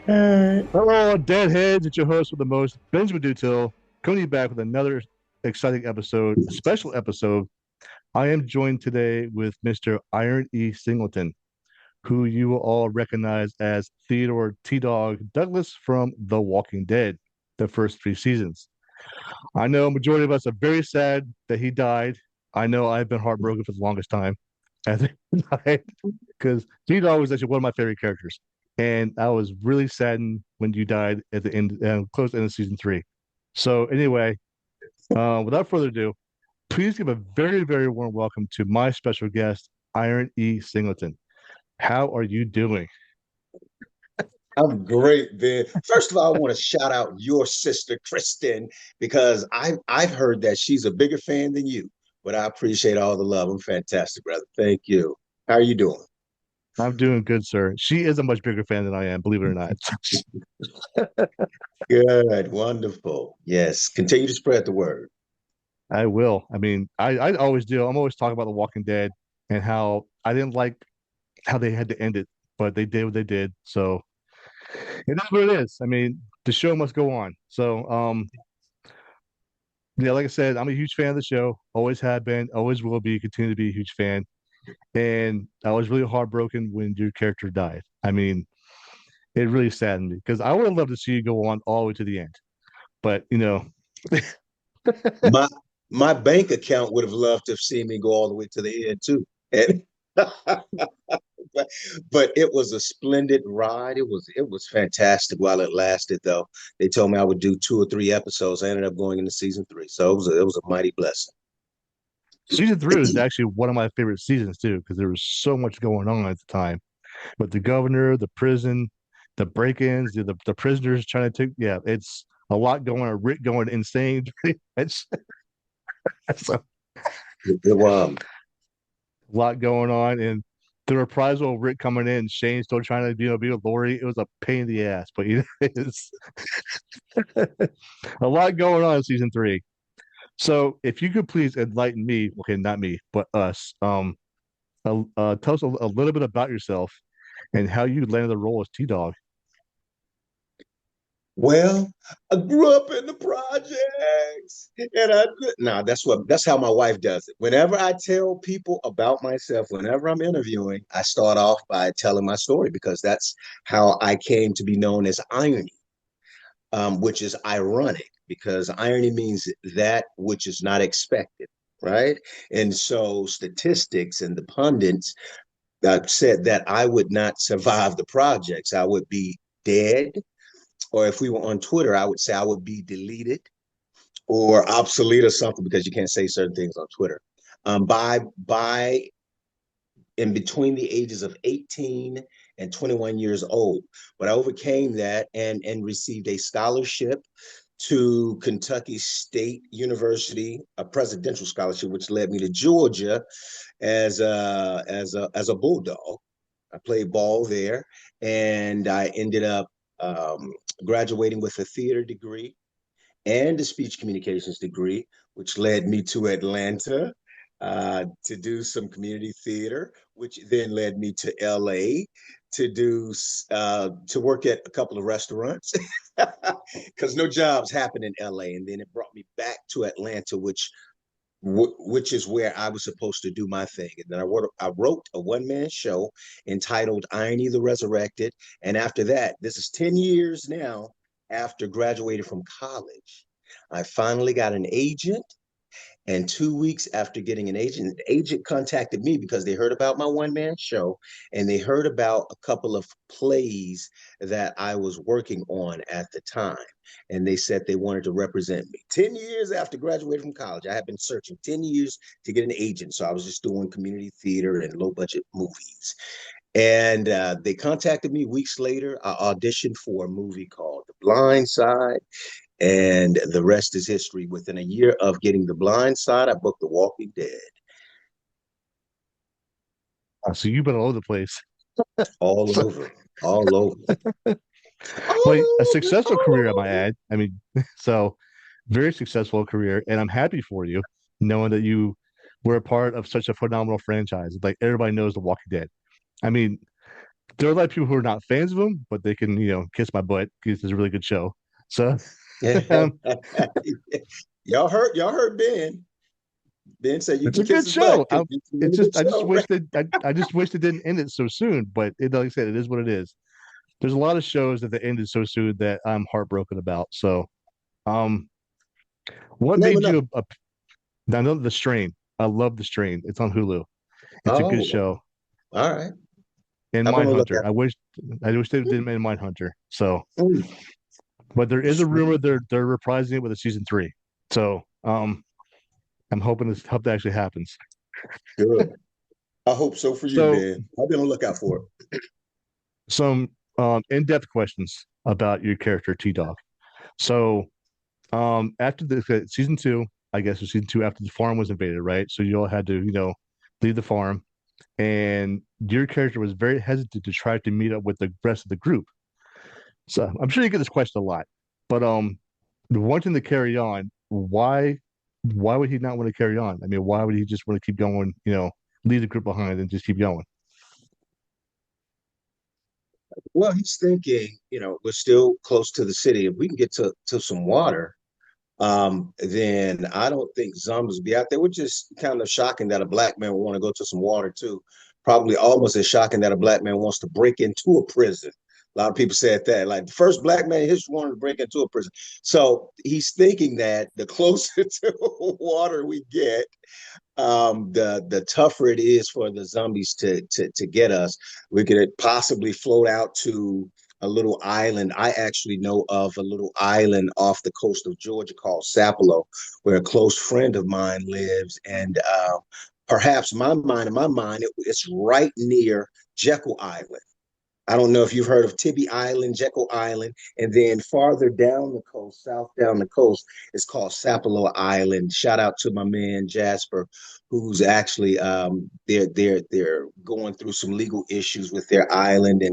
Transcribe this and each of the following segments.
Hello, Deadheads. It's your host with the most, Benjamin Dutil, coming to you back with another exciting episode, a special episode. I am joined today with Mr. Iron E. Singleton, who you will all recognize as Theodore T Dog Douglas from The Walking Dead, the first three seasons. I know a majority of us are very sad that he died. I know I've been heartbroken for the longest time as he died because T Dog was actually one of my favorite characters. And I was really saddened when you died at the end, close to end of season three. So, anyway, without further ado, please give a very, very warm welcome to my special guest, Iron E. Singleton. How are you doing? I'm great, Ben. First of all, I want to shout out your sister, Kristen, because I've heard that she's a bigger fan than you. But I appreciate all the love. I'm fantastic, brother. Thank you. How are you doing? I'm doing good, sir. She is a much bigger fan than I am, believe it or not. Good, wonderful. Yes, continue to spread the word. I will. I mean, I always do. I'm always talking about The Walking Dead and how I didn't like how they had to end it, but they did what they did. So it is what it is. I mean, the show must go on. So, yeah, like I said, I'm a huge fan of the show. Always have been, always will be, continue to be a huge fan. And I was really heartbroken when your character died. I mean, it really saddened me because I would have loved to see you go on all the way to the end. But My my bank account would have loved to have seen me go all the way to the end too. And but, but it was a splendid ride. It was fantastic while it lasted though. They told me I would do 2 or 3 episodes. I ended up going into season 3. So it was a mighty blessing. season three was actually one of my favorite seasons too because there was so much going on at the time with the governor, the prison, the break-ins, the prisoners trying to take. Yeah, it's a lot going on. Rick going insane. It's, it's a lot going on, and the reprisal of Rick coming in, Shane still trying to be with Lori. It was a pain in the ass, but it's a lot going on in season three. So, if you could please enlighten me, okay, not me, but us, tell us a little bit about yourself and how you landed the role as T Dog. Well, I grew up in the projects, and that's how my wife does it. Whenever I tell people about myself, whenever I'm interviewing, I start off by telling my story because that's how I came to be known as Irony, which is ironic because irony means that which is not expected, right? And so statistics and the pundits said that I would not survive the projects. I would be dead, or if we were on Twitter, I would say I would be deleted or obsolete or something because you can't say certain things on Twitter. By in between the ages of 18 and 21 years old, but I overcame that and received a scholarship to Kentucky State University, a presidential scholarship, which led me to Georgia as a bulldog. I played ball there, and I ended up graduating with a theater degree and a speech communications degree, which led me to Atlanta to do some community theater, which then led me to LA to work at a couple of restaurants because no jobs happen in LA, and then it brought me back to Atlanta, which is where I was supposed to do my thing. And then I wrote a one-man show entitled Irony the Resurrected. And after that, this is 10 years now after graduating from college, I finally got an agent, and 2 weeks after getting an agent, the agent contacted me because they heard about my one man show and they heard about a couple of plays that I was working on at the time. And they said they wanted to represent me. 10 years after graduating from college, I had been searching 10 years to get an agent. So I was just doing community theater and low budget movies. And they contacted me weeks later. I auditioned for a movie called The Blind Side, and the rest is history. Within a year of getting The Blind Side, I booked The Walking Dead. So you've been all over the place. All So, over, all over, but a all over, successful career, I all might over. add. I mean, so very successful career, and I'm happy for you, knowing that you were a part of such a phenomenal franchise. Like everybody knows The Walking Dead. I mean, there are a lot of people who are not fans of him, but they can, kiss my butt because it's a really good show. So um, Y'all heard Ben. Ben said you it's can a kiss good his butt show. because it's a It's really just good I just show, wish right? that I just wish they didn't end it so soon. But like I said, it is what it is. There's a lot of shows that they ended so soon that I'm heartbroken about. So, um, what Name made another. you I know The Strain. I love The Strain. It's on Hulu. It's a good Oh, show. all right. And I'm gonna look Mindhunter. at. I wish they didn't make Mindhunter. So, Mm, but there is a rumor Strange. they're reprising it with a season three. So, I'm hoping hope that actually happens. Good. I hope so for you, So, Ben. I'll be on the lookout for it. some in-depth questions about your character T Dog. So, after the season two, I guess it was season two after the farm was invaded, right? So you all had to, leave the farm, and your character was very hesitant to try to meet up with the rest of the group. So I'm sure you get this question a lot, but wanting to carry on, why would he not want to carry on? I mean, why would he just want to keep going? Leave the group behind and just keep going. Well, he's thinking, we're still close to the city. If we can get to some water, then I don't think zombies will be out there. Which is kind of shocking that a black man would want to go to some water too. Probably almost as shocking that a black man wants to break into a prison. A lot of people said that, like the first black man in history wanted to break into a prison. So he's thinking that the closer to water we get, the tougher it is for the zombies to get us. We could possibly float out to a little island. I actually know of a little island off the coast of Georgia called Sapelo, where a close friend of mine lives, and perhaps in my mind, it's right near Jekyll Island. I don't know if you've heard of Tibby Island, Jekyll Island, and then farther down the coast, south down the coast, it's called Sapelo Island. Shout out to my man Jasper, who's actually they're going through some legal issues with their island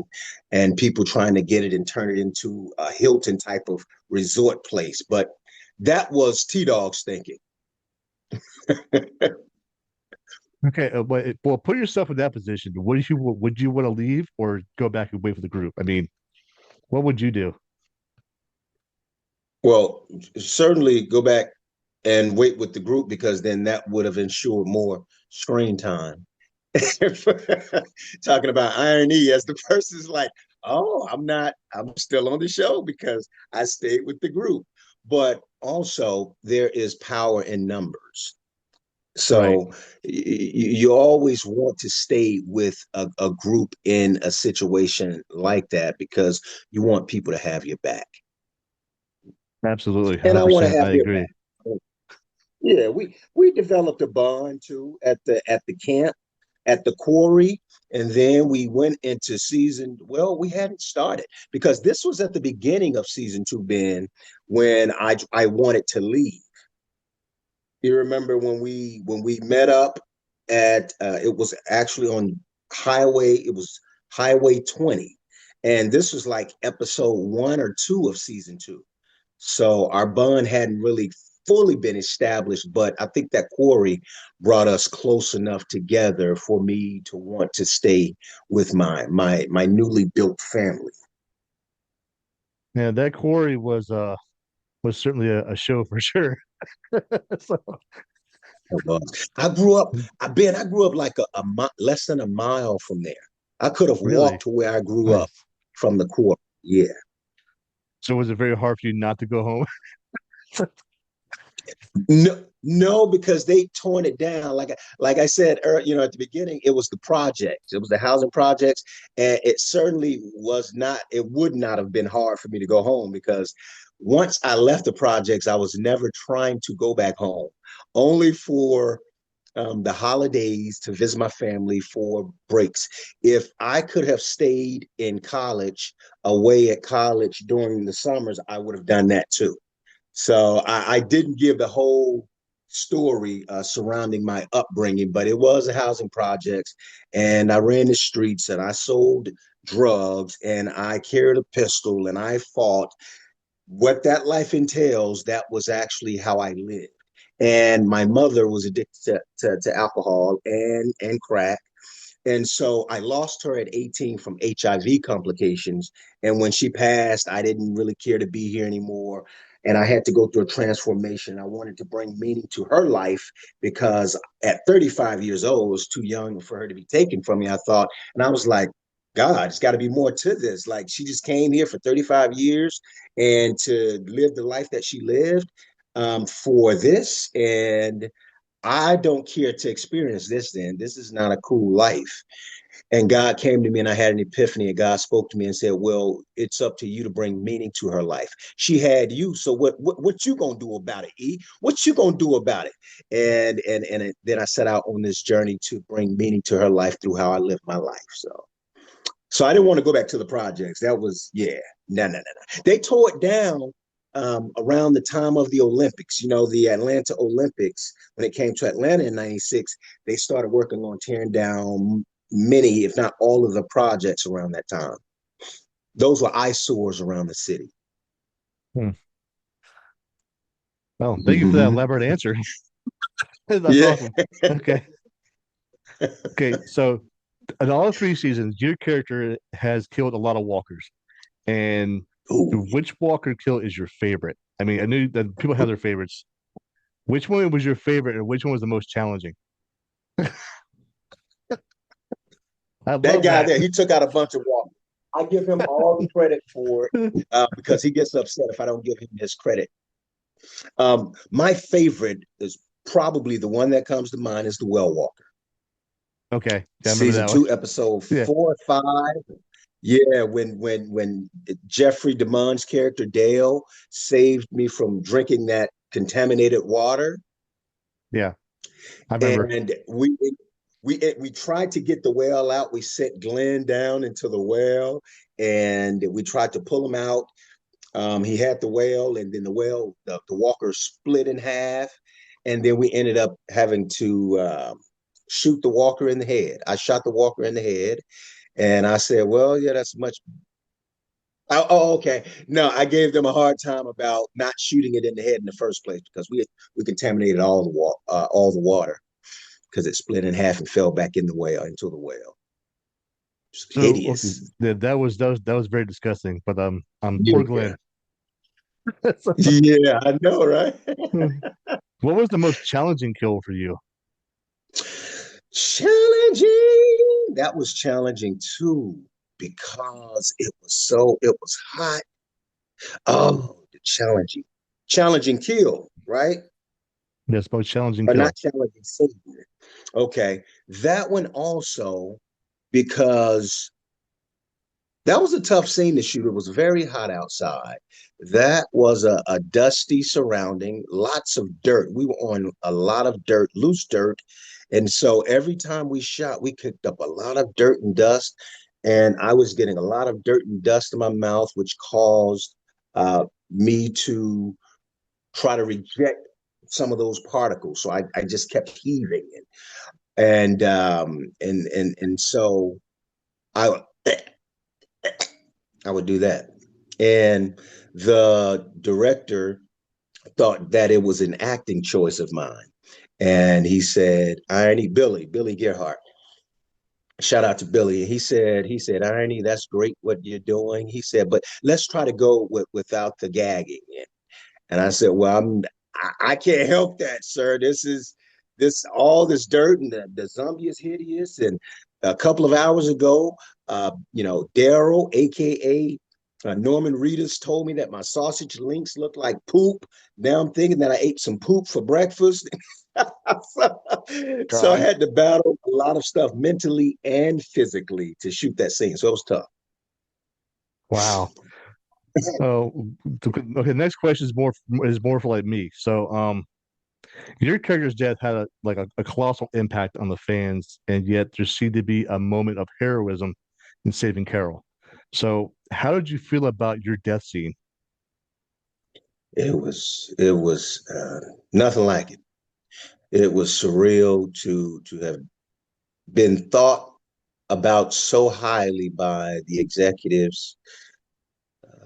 and people trying to get it and turn it into a Hilton type of resort place. But that was T Dog's thinking. Okay, well, put yourself in that position. Would you want to leave or go back and wait for the group? I mean, what would you do? Well, certainly go back and wait with the group because then that would have ensured more screen time. Talking about irony as the person's like, oh, I'm still on the show because I stayed with the group. But also, there is power in numbers. Right. So you always want to stay with a group in a situation like that because you want people to have your back. Absolutely, And I want to 100%. have I their agree. back. Yeah, we developed a bond too at the camp, at the quarry, and then we went into season. Well, we hadn't started because this was at the beginning of season two, Ben, when I wanted to leave. You remember when we met up at it was actually on highway. It was Highway 20, and this was like episode one or two of season two. So our bond hadn't really fully been established, but I think that quarry brought us close enough together for me to want to stay with my newly built family. Yeah, that quarry was certainly a show for sure. So, I grew up, I grew up like less than a mile from there. I could have really walked to where I grew up nice. from the quarry. Yeah. So was it very hard for you not to go home? No, no, because they torn it down. Like I said, at the beginning, it was the projects, it was the housing projects, and it certainly was not. It would not have been hard for me to go home because once I left the projects, I was never trying to go back home, only for the holidays to visit my family for breaks. If I could have stayed in college, away at college during the summers, I would have done that too. So I didn't give the whole story surrounding my upbringing, but it was a housing project, and I ran the streets and I sold drugs and I carried a pistol and I fought. What that life entails, that was actually how I lived. And my mother was addicted to alcohol and crack. And so I lost her at 18 from HIV complications. And when she passed, I didn't really care to be here anymore. And I had to go through a transformation. I wanted to bring meaning to her life because at 35 years old, it was too young for her to be taken from me, I thought. And I was like, God, it's got to be more to this. Like, she just came here for 35 years and to live the life that she lived for this. And I don't care to experience this then. This is not a cool life. And God came to me and I had an epiphany, and God spoke to me and said, well, it's up to you to bring meaning to her life. She had you. So what you gonna do about it, E? What you gonna do about it? And then I set out on this journey to bring meaning to her life through how I live my life. So I didn't want to go back to the projects. That was, yeah, no. They tore it down around the time of the Olympics. You know, the Atlanta Olympics, when it came to Atlanta in 96, they started working on tearing down many, if not all of the projects around that time. Those were eyesores around the city. Hmm. Well, thank you for that Mm-hmm. elaborate answer. That's Yeah. awesome. Okay. Okay. So, in all three seasons, your character has killed a lot of walkers. And Ooh. which walker kill is your favorite? I mean, I knew that people have their favorites. Which one was your favorite, and which one was the most challenging? I That love guy that. there, he took out a bunch of walkers. I give him all the credit for it because he gets upset if I don't give him his credit. My favorite is probably the one that comes to mind is the Well Walker. Okay. Yeah, I remember Season that one. 2, episode Yeah. 4 or 5. Yeah, when Jeffrey DeMond's character Dale saved me from drinking that contaminated water, Yeah. I remember. and we tried to get the whale out. We sent Glenn down into the well, and we tried to pull him out. He had the whale, and then the walker split in half, and then we ended up having to shoot the walker in the head. I shot the walker in the head, and I said, "Well, yeah, that's much." Oh, okay. No, I gave them a hard time about not shooting it in the head in the first place because we contaminated all the water because it split in half and fell back in the whale into the whale. It's So okay, hideous. that was very disgusting. But poor Yeah, Glenn. So, yeah, I know, right? what was the most challenging kill for you? Challenging. That was challenging too because it was hot. Oh, the challenging kill, right? Yes, most challenging Or kill. not challenging scene. Okay, that one also because that was a tough scene to shoot. It was very hot outside. That was a dusty surrounding, lots of dirt. We were on a lot of dirt, loose dirt. And so every time we shot, we kicked up a lot of dirt and dust. And I was getting a lot of dirt and dust in my mouth, which caused me to try to reject some of those particles. So I just kept heaving and so I I would do that. And the director thought that it was an acting choice of mine. And he said, Irony, Billy Gerhardt. Shout out to Billy. He said, Irony, that's great what you're doing. He said, but let's try to go without the gagging. And I said, well, I can't help that, sir. This all this dirt and the zombie is hideous. And a couple of hours ago, Daryl, aka Norman Reedus, told me that my sausage links look like poop. Now I'm thinking that I ate some poop for breakfast. So I God. had to battle a lot of stuff mentally and physically to shoot that scene. So it was tough. Wow. Oh, okay. Next question is more for like me. So, your character's death had a colossal impact on the fans, and yet there seemed to be a moment of heroism in saving Carol. So, how did you feel about your death scene? It was nothing like it. It was surreal to have been thought about so highly by the executives,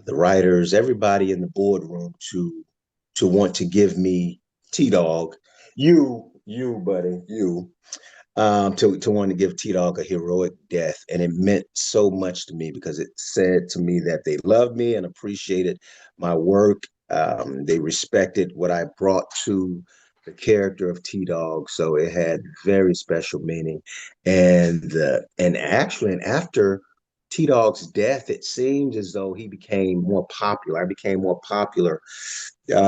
the writers, everybody in the boardroom to want to give me T Dog, you buddy, you. to want to give T-Dog a heroic death. And it meant so much to me because it said to me that they loved me and appreciated my work. They respected what I brought to the character of T-Dog. So it had very special meaning. And after T-Dog's death, it seemed as though he became more popular. I became more popular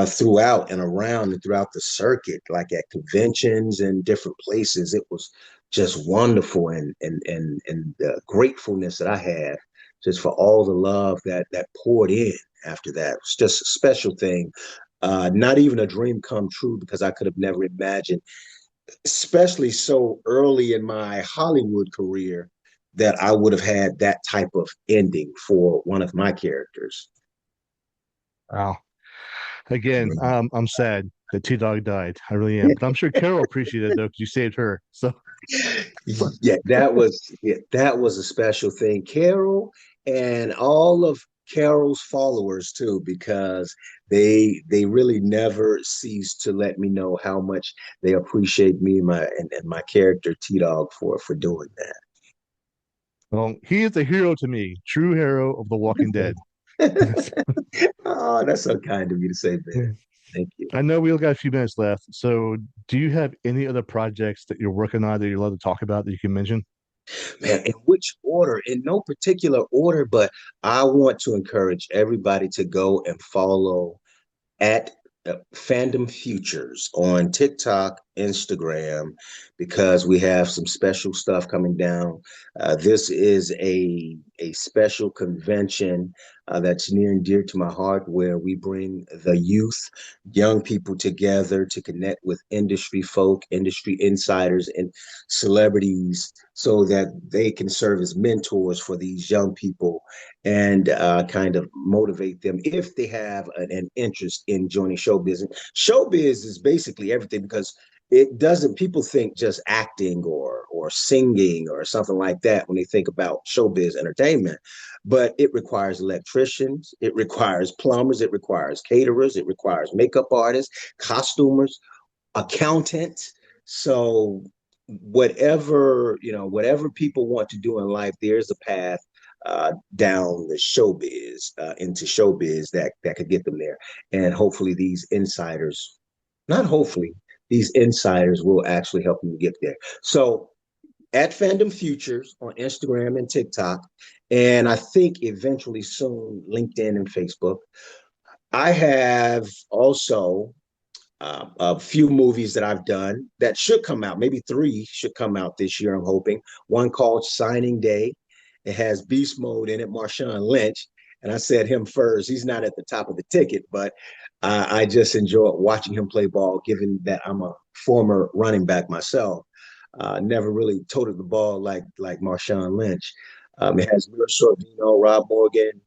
throughout and around and throughout the circuit, like at conventions and different places. It was just wonderful, and the gratefulness that I had just for all the love that poured in after that. It was just a special thing. Not even a dream come true because I could have never imagined, especially so early in my Hollywood career, that I would have had that type of ending for one of my characters. Wow. Again, I'm sad that T Dog died. I really am, but I'm sure Carol appreciated it though because you saved her. So, Yeah, that was a special thing. Carol and all of Carol's followers too, because they really never cease to let me know how much they appreciate me and my character T Dog for doing well, he is a hero to me, true hero of The Walking Dead. that. Oh, that's so kind of you to say, Ben. Thank you. I know we only got a few minutes left. So, do you have any other projects that you're working on that you're allowed to talk about that you can mention? Man, in which order? In no particular order, but I want to encourage everybody to go and follow at Fandom Futures on TikTok, Instagram, because we have some special stuff coming down. This is a special convention that's near and dear to my heart, where we bring the youth, young people together to connect with industry folk, industry insiders, and celebrities so that they can serve as mentors for these young people and kind of motivate them if they have an interest in joining showbiz. And showbiz is basically everything because it doesn't people think just acting or singing or something like that when they think about showbiz entertainment, but it requires electricians, it requires plumbers, it requires caterers, it requires makeup artists, costumers, accountants. So whatever people want to do in life, there's a path down the showbiz into showbiz that could get them there. And hopefully, these insiders, not hopefully, these insiders will actually help them get there. So at Fandom Futures on Instagram and TikTok, and I think eventually soon LinkedIn and Facebook. I have also a few movies that I've done that should come out. Maybe three should come out this year, I'm hoping. One called Signing Day. It has Beast Mode in it, Marshawn Lynch. And I said him first. He's not at the top of the ticket, but I just enjoy watching him play ball, given that I'm a former running back myself. Never really toted the ball like Marshawn Lynch. It has Mira Sorvino, Rob Morgan,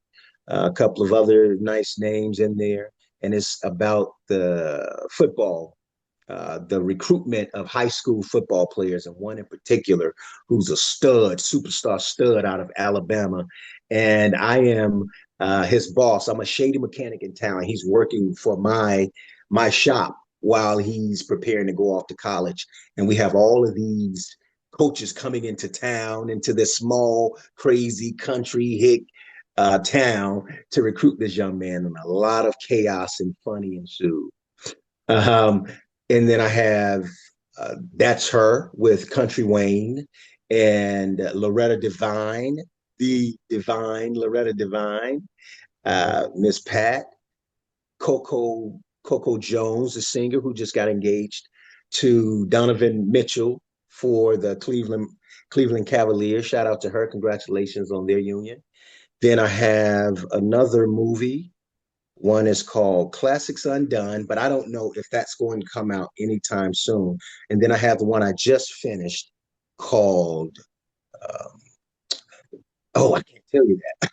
a couple of other nice names in there, and it's about the football, the recruitment of high school football players, and one in particular who's a stud, superstar stud out of Alabama. And I am his boss. I'm a shady mechanic in town. He's working for my shop while he's preparing to go off to college. And we have all of these coaches coming into town, into this small, crazy country hick town to recruit this young man, and a lot of chaos and funny ensued. Um, and then I have That's Her with Country Wayne and Loretta Devine, the Divine Loretta Devine, Miss Pat, Coco Jones, the singer who just got engaged to Donovan Mitchell for the Cleveland Cavaliers. Shout out to her. Congratulations on their union. Then I have another movie. One is called Classics Undone, but I don't know if that's going to come out anytime soon. And then I have the one I just finished called, um, oh, I can't tell you that.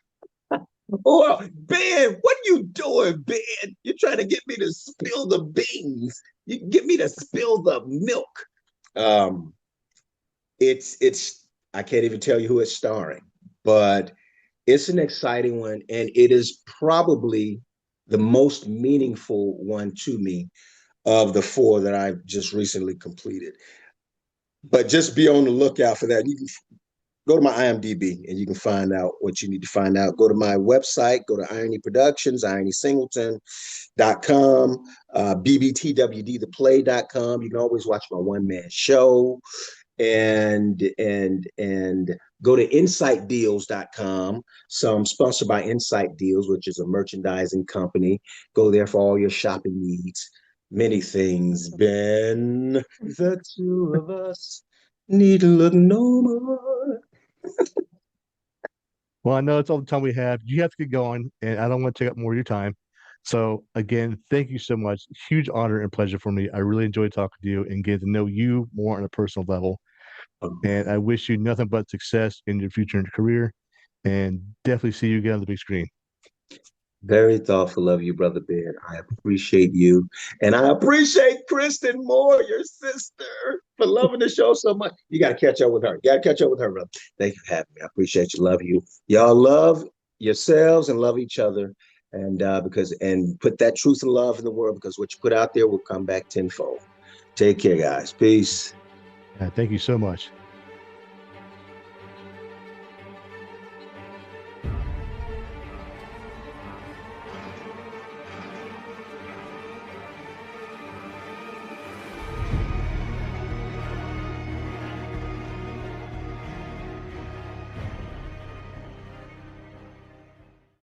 Oh, Ben, what are you doing, Ben? You're trying to get me to spill the beans. You get me to spill the milk. Um, it's I can't even tell you who it's starring, but it's an exciting one, and it is probably the most meaningful one to me of the four that I've just recently completed. But just be on the lookout for that. You can go to my IMDb and you can find out what you need to find out. Go to my website, go to Irony Productions, ironsingleton.com, bbtwdtheplay.com. You can always watch my one-man show and go to insightdeals.com. So I'm sponsored by Insight Deals, which is a merchandising company. Go there for all your shopping needs. Many things, Ben. The two of us need to look no more. Well, I know that's all the time we have. You have to get going, and I don't want to take up more of your time. So, again, thank you so much. Huge honor and pleasure for me. I really enjoyed talking to you and getting to know you more on a personal level. And I wish you nothing but success in your future and career, and definitely see you again on the big screen. Very thoughtful of you, Brother Ben. I appreciate you. And I appreciate Kristen Moore, your sister, for loving the show so much. You got to catch up with her. You got to catch up with her, brother. Thank you for having me. I appreciate you. Love you. Y'all love yourselves and love each other. And put that truth and love in the world, because what you put out there will come back tenfold. Take care, guys. Peace. Thank you so much.